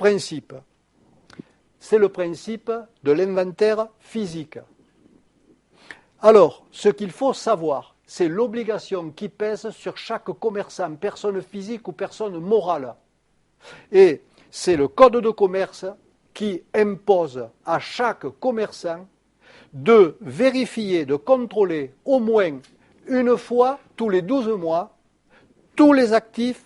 principe. C'est le principe de l'inventaire physique. Alors, ce qu'il faut savoir, c'est l'obligation qui pèse sur chaque commerçant, personne physique ou personne morale. Et c'est le code de commerce qui impose à chaque commerçant de vérifier, de contrôler au moins une fois tous les 12 mois tous les actifs,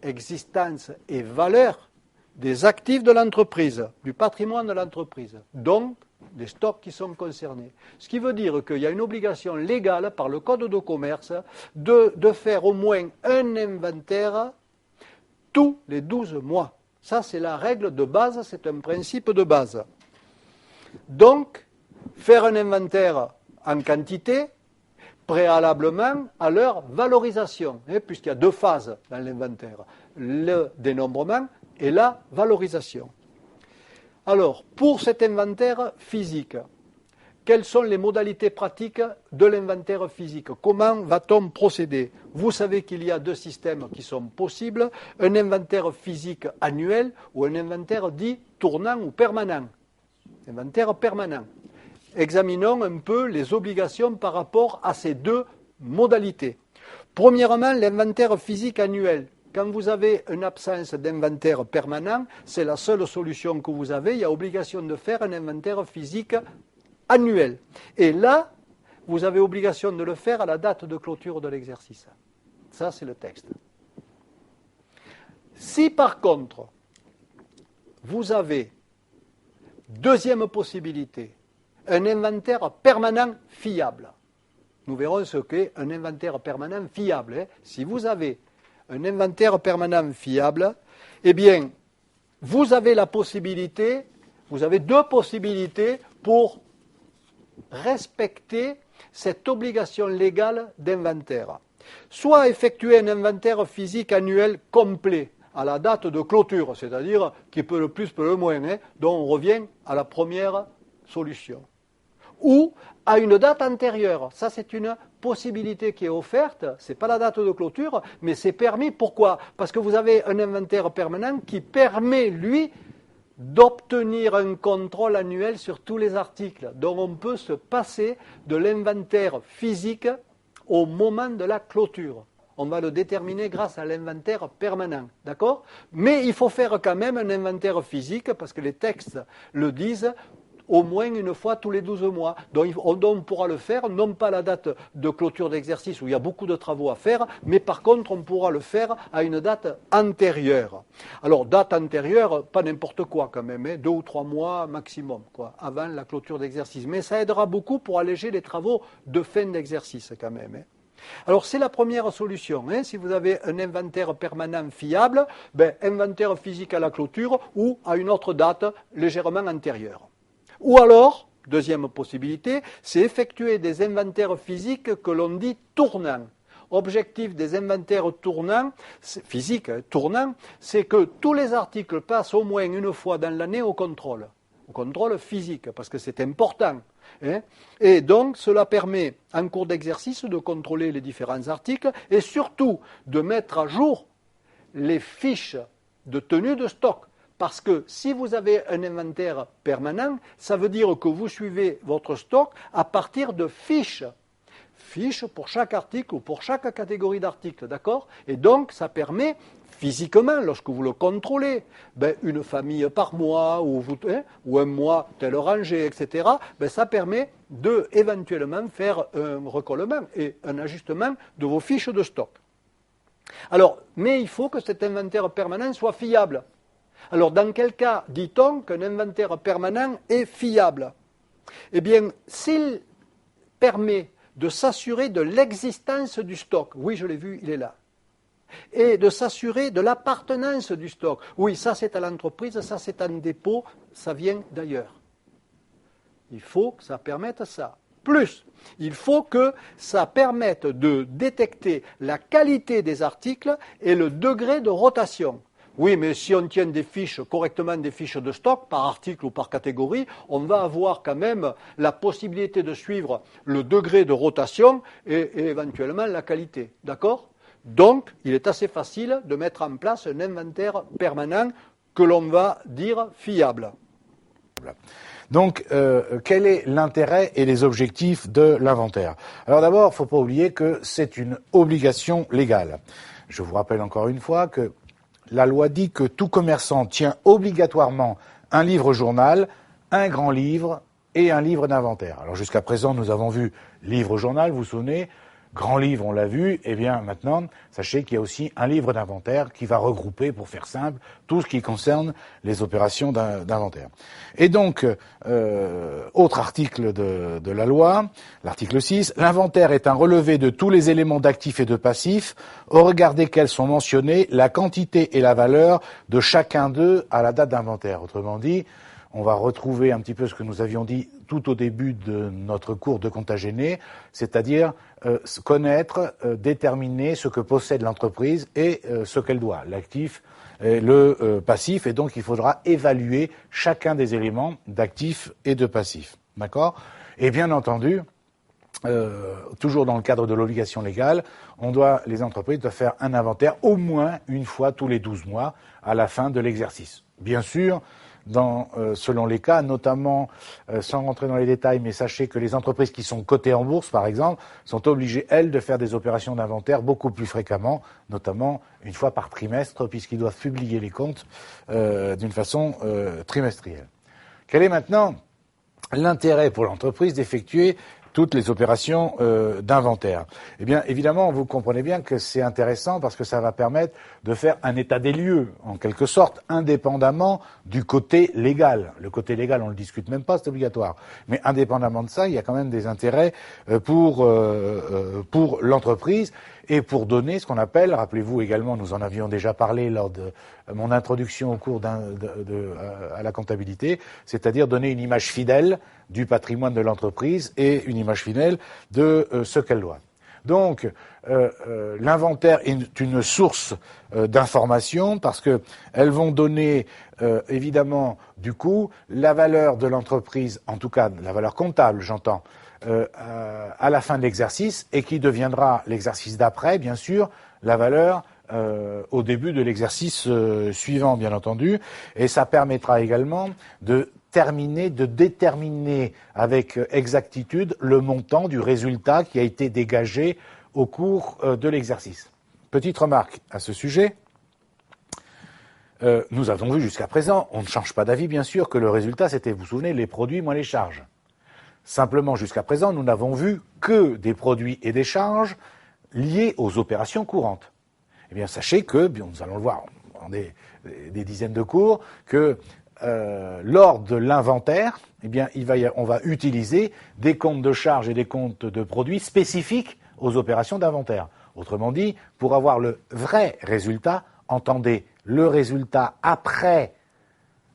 existence et valeur des actifs de l'entreprise, du patrimoine de l'entreprise, donc des stocks qui sont concernés. Ce qui veut dire qu'il y a une obligation légale par le code de commerce de faire au moins un inventaire tous les 12 mois. Ça, c'est la règle de base, c'est un principe de base. Donc, faire un inventaire en quantité, préalablement à leur valorisation, puisqu'il y a deux phases dans l'inventaire, le dénombrement et la valorisation. Alors, pour cet inventaire physique, quelles sont les modalités pratiques de l'inventaire physique? Comment va-t-on procéder? Vous savez qu'il y a deux systèmes qui sont possibles, un inventaire physique annuel ou un inventaire dit tournant ou permanent. Inventaire permanent. Examinons un peu les obligations par rapport à ces deux modalités. Premièrement, l'inventaire physique annuel. Quand vous avez une absence d'inventaire permanent, c'est la seule solution que vous avez. Il y a obligation de faire un inventaire physique annuel. Et là, vous avez obligation de le faire à la date de clôture de l'exercice. Ça, c'est le texte. Si par contre, vous avez, deuxième possibilité, un inventaire permanent fiable. Nous verrons ce qu'est un inventaire permanent fiable. Si vous avez un inventaire permanent fiable, eh bien, vous avez la possibilité, vous avez deux possibilités pour respecter cette obligation légale d'inventaire. Soit effectuer un inventaire physique annuel complet à la date de clôture, c'est-à-dire qui peut le plus, peut le moins, dont on revient à la première solution. Ou à une date antérieure. Ça, c'est une possibilité qui est offerte. Ce n'est pas la date de clôture, mais c'est permis. Pourquoi? Parce que vous avez un inventaire permanent qui permet, lui, d'obtenir un contrôle annuel sur tous les articles. Donc, on peut se passer de l'inventaire physique au moment de la clôture. On va le déterminer grâce à l'inventaire permanent. D'accord? Mais il faut faire quand même un inventaire physique, parce que les textes le disent, au moins une fois tous les 12 mois. Donc on pourra le faire, non pas à la date de clôture d'exercice où il y a beaucoup de travaux à faire, mais par contre on pourra le faire à une date antérieure. Alors date antérieure, pas n'importe quoi quand même, 2 ou 3 mois maximum, avant la clôture d'exercice. Mais ça aidera beaucoup pour alléger les travaux de fin d'exercice quand même. Alors c'est la première solution, si vous avez un inventaire permanent fiable, inventaire physique à la clôture ou à une autre date légèrement antérieure. Ou alors, deuxième possibilité, c'est effectuer des inventaires physiques que l'on dit tournants. Objectif des inventaires tournants, physiques tournants, c'est que tous les articles passent au moins une fois dans l'année au contrôle physique, parce que c'est important. Et donc, cela permet, en cours d'exercice, de contrôler les différents articles et surtout de mettre à jour les fiches de tenue de stock. Parce que si vous avez un inventaire permanent, ça veut dire que vous suivez votre stock à partir de fiches. Fiches pour chaque article ou pour chaque catégorie d'articles, d'accord? Et donc, ça permet, physiquement, lorsque vous le contrôlez, une famille par mois ou un mois tel rangé, etc., ça permet de éventuellement faire un recollement et un ajustement de vos fiches de stock. Alors, mais il faut que cet inventaire permanent soit fiable. Alors, dans quel cas dit-on qu'un inventaire permanent est fiable? Eh bien, s'il permet de s'assurer de l'existence du stock, oui, je l'ai vu, il est là, et de s'assurer de l'appartenance du stock, oui, ça c'est à l'entreprise, ça c'est en dépôt, ça vient d'ailleurs. Il faut que ça permette ça. Plus, il faut que ça permette de détecter la qualité des articles et le degré de rotation. Oui, mais si on tient correctement des fiches de stock par article ou par catégorie, on va avoir quand même la possibilité de suivre le degré de rotation et éventuellement la qualité. D'accord? Donc, il est assez facile de mettre en place un inventaire permanent que l'on va dire fiable. Donc, quel est l'intérêt et les objectifs de l'inventaire? Alors d'abord, il ne faut pas oublier que c'est une obligation légale. Je vous rappelle encore une fois que la loi dit que tout commerçant tient obligatoirement un livre-journal, un grand livre et un livre d'inventaire. Alors jusqu'à présent, nous avons vu livre-journal, vous vous souvenez, grand livre, on l'a vu, et bien maintenant, sachez qu'il y a aussi un livre d'inventaire qui va regrouper, pour faire simple, tout ce qui concerne les opérations d'inventaire. Et donc, autre article de la loi, l'article 6, l'inventaire est un relevé de tous les éléments d'actifs et de passifs, au regard desquels sont mentionnés la quantité et la valeur de chacun d'eux à la date d'inventaire. Autrement dit, on va retrouver un petit peu ce que nous avions dit tout au début de notre cours de compta gêné, c'est-à-dire connaître, déterminer ce que possède l'entreprise et ce qu'elle doit, l'actif et le passif, et donc il faudra évaluer chacun des éléments d'actifs et de passifs. D'accord ? Et bien entendu, toujours dans le cadre de l'obligation légale, les entreprises doivent faire un inventaire au moins une fois tous les 12 mois à la fin de l'exercice. Bien sûr, selon les cas, notamment, sans rentrer dans les détails, mais sachez que les entreprises qui sont cotées en bourse, par exemple, sont obligées, elles, de faire des opérations d'inventaire beaucoup plus fréquemment, notamment une fois par trimestre, puisqu'ils doivent publier les comptes d'une façon trimestrielle. Quel est maintenant l'intérêt pour l'entreprise d'effectuer toutes les opérations d'inventaire? Eh bien, évidemment, vous comprenez bien que c'est intéressant parce que ça va permettre de faire un état des lieux, en quelque sorte, indépendamment du côté légal. Le côté légal, on ne le discute même pas, c'est obligatoire. Mais indépendamment de ça, il y a quand même des intérêts pour l'entreprise et pour donner ce qu'on appelle, rappelez-vous également, nous en avions déjà parlé lors de mon introduction au cours à la comptabilité, c'est-à-dire donner une image fidèle du patrimoine de l'entreprise et une image fidèle de ce qu'elle doit. Donc, l'inventaire est une source d'information parce que elles vont donner évidemment du coup la valeur de l'entreprise, en tout cas la valeur comptable, j'entends, à la fin de l'exercice et qui deviendra l'exercice d'après, bien sûr, la valeur au début de l'exercice suivant, bien entendu, et ça permettra également de déterminer avec exactitude le montant du résultat qui a été dégagé au cours de l'exercice. Petite remarque à ce sujet. Nous avons vu jusqu'à présent, on ne change pas d'avis bien sûr, que le résultat c'était, vous vous souvenez, les produits moins les charges. Simplement, jusqu'à présent, nous n'avons vu que des produits et des charges liés aux opérations courantes. Eh bien, sachez que, nous allons le voir en des dizaines de cours, que lors de l'inventaire, eh bien, on va utiliser des comptes de charges et des comptes de produits spécifiques aux opérations d'inventaire. Autrement dit, pour avoir le vrai résultat, entendez le résultat après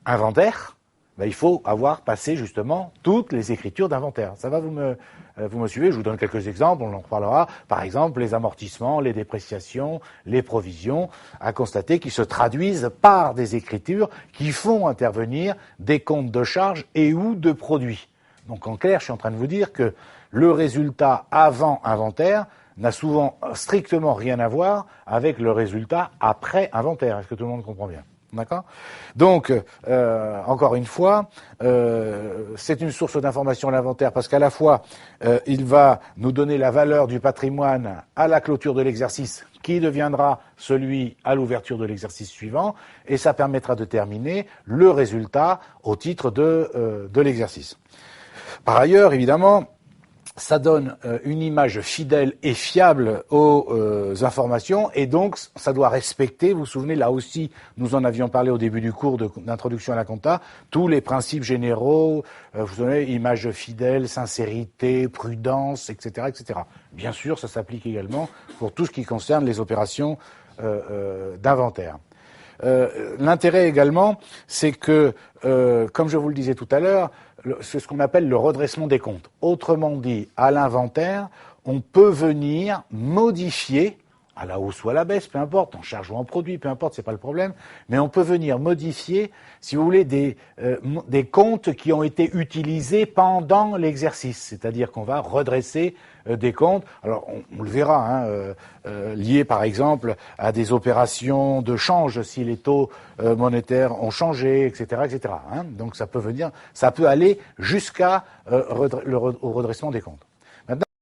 inventaire, il faut avoir passé justement toutes les écritures d'inventaire. Ça va, vous me suivez? Je vous donne quelques exemples, on en reparlera. Par exemple, les amortissements, les dépréciations, les provisions, à constater qu'ils se traduisent par des écritures qui font intervenir des comptes de charges et ou de produits. Donc en clair, je suis en train de vous dire que le résultat avant inventaire n'a souvent strictement rien à voir avec le résultat après inventaire. Est-ce que tout le monde comprend bien? D'accord ? Donc, encore une fois, c'est une source d'information l'inventaire parce qu'à la fois, il va nous donner la valeur du patrimoine à la clôture de l'exercice qui deviendra celui à l'ouverture de l'exercice suivant et ça permettra de déterminer le résultat au titre de l'exercice. Par ailleurs, évidemment, ça donne une image fidèle et fiable aux informations et donc ça doit respecter, vous vous souvenez, là aussi nous en avions parlé au début du cours d'introduction à la compta, tous les principes généraux, vous vous souvenez, image fidèle, sincérité, prudence, etc., etc. Bien sûr, ça s'applique également pour tout ce qui concerne les opérations d'inventaire. L'intérêt également, c'est que, comme je vous le disais tout à l'heure, c'est ce qu'on appelle le redressement des comptes. Autrement dit, à l'inventaire, on peut venir modifier à la hausse ou à la baisse, peu importe, en charge ou en produit, peu importe, c'est pas le problème, mais on peut venir modifier, si vous voulez, des comptes qui ont été utilisés pendant l'exercice, c'est-à-dire qu'on va redresser des comptes, alors on le verra, liés par exemple à des opérations de change si les taux monétaires ont changé, etc., etc. Donc ça peut aller jusqu'à au redressement des comptes.